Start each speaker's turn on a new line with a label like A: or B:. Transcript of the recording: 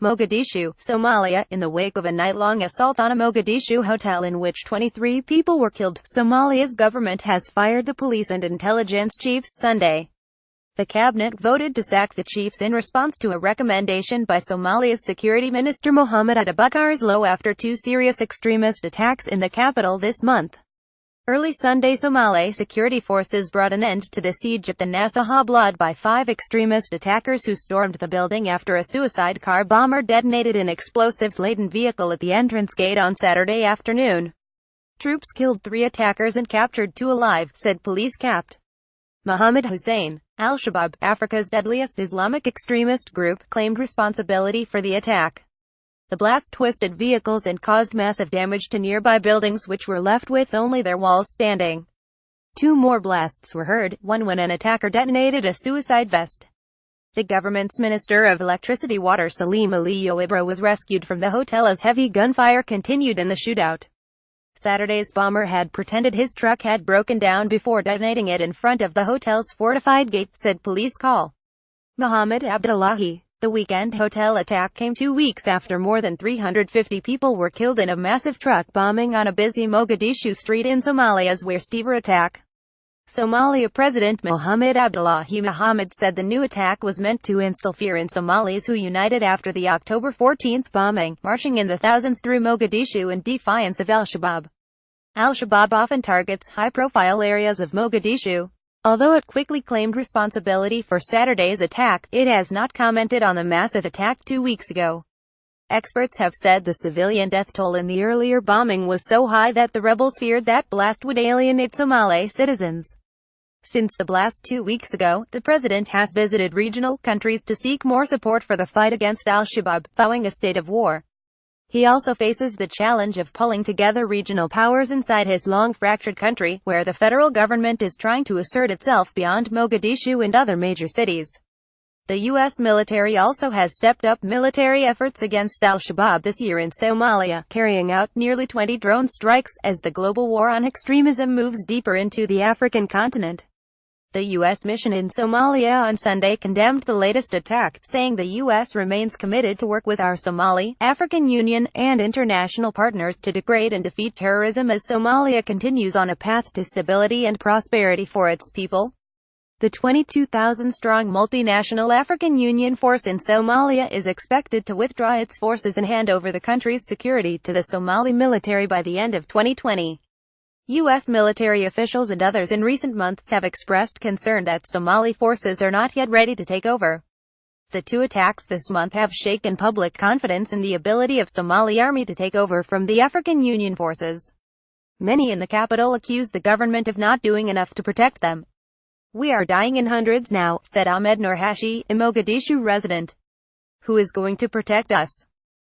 A: Mogadishu, Somalia. In the wake of a night-long assault on a Mogadishu hotel in which 23 people were killed, Somalia's government has fired the police and intelligence chiefs Sunday. The cabinet voted to sack the chiefs in response to a recommendation by Somalia's Security Minister Mohamed Abubakar Islow after two serious extremist attacks in the capital this month. Early Sunday, Somali security forces brought an end to the siege at the Nassau Blood by 5 extremist attackers who stormed the building after a suicide car bomber detonated an explosives-laden vehicle at the entrance gate on Saturday afternoon. Troops killed 3 attackers and captured 2 alive, said police capt. Mohammed Hussein. Al-Shabaab, Africa's deadliest Islamic extremist group, claimed responsibility for the attack. The blast twisted vehicles and caused massive damage to nearby buildings, which were left with only their walls standing. 2 more blasts were heard, one when an attacker detonated a suicide vest. The government's Minister of Electricity Water Salim Aliyu Ibra was rescued from the hotel as heavy gunfire continued in the shootout. Saturday's bomber had pretended his truck had broken down before detonating it in front of the hotel's fortified gate, said police call. Mohammed Abdullahi. The weekend hotel attack came 2 weeks after more than 350 people were killed in a massive truck bombing on a busy Mogadishu street in Somalia's Western attack. Somalia President Mohamed Abdullahi Mohamed said the new attack was meant to instill fear in Somalis who united after the October 14 bombing, marching in the thousands through Mogadishu in defiance of Al-Shabaab. Al-Shabaab often targets high-profile areas of Mogadishu. Although it quickly claimed responsibility for Saturday's attack, it has not commented on the massive attack 2 weeks ago. Experts have said the civilian death toll in the earlier bombing was so high that the rebels feared that blast would alienate Somali citizens. Since the blast 2 weeks ago, the president has visited regional countries to seek more support for the fight against Al-Shabaab, vowing a state of war. He also faces the challenge of pulling together regional powers inside his long-fractured country, where the federal government is trying to assert itself beyond Mogadishu and other major cities. The U.S. military also has stepped up military efforts against Al-Shabaab this year in Somalia, carrying out nearly 20 drone strikes, as the global war on extremism moves deeper into the African continent. The U.S. mission in Somalia on Sunday condemned the latest attack, saying the U.S. remains committed to work with our Somali, African Union, and international partners to degrade and defeat terrorism as Somalia continues on a path to stability and prosperity for its people. The 22,000-strong multinational African Union force in Somalia is expected to withdraw its forces and hand over the country's security to the Somali military by the end of 2020. U.S. military officials and others in recent months have expressed concern that Somali forces are not yet ready to take over. The 2 attacks this month have shaken public confidence in the ability of Somali army to take over from the African Union forces. Many in the capital accuse the government of not doing enough to protect them. "We are dying in hundreds now," said Ahmed Nourhashi, a Mogadishu resident. "Who is going to protect us?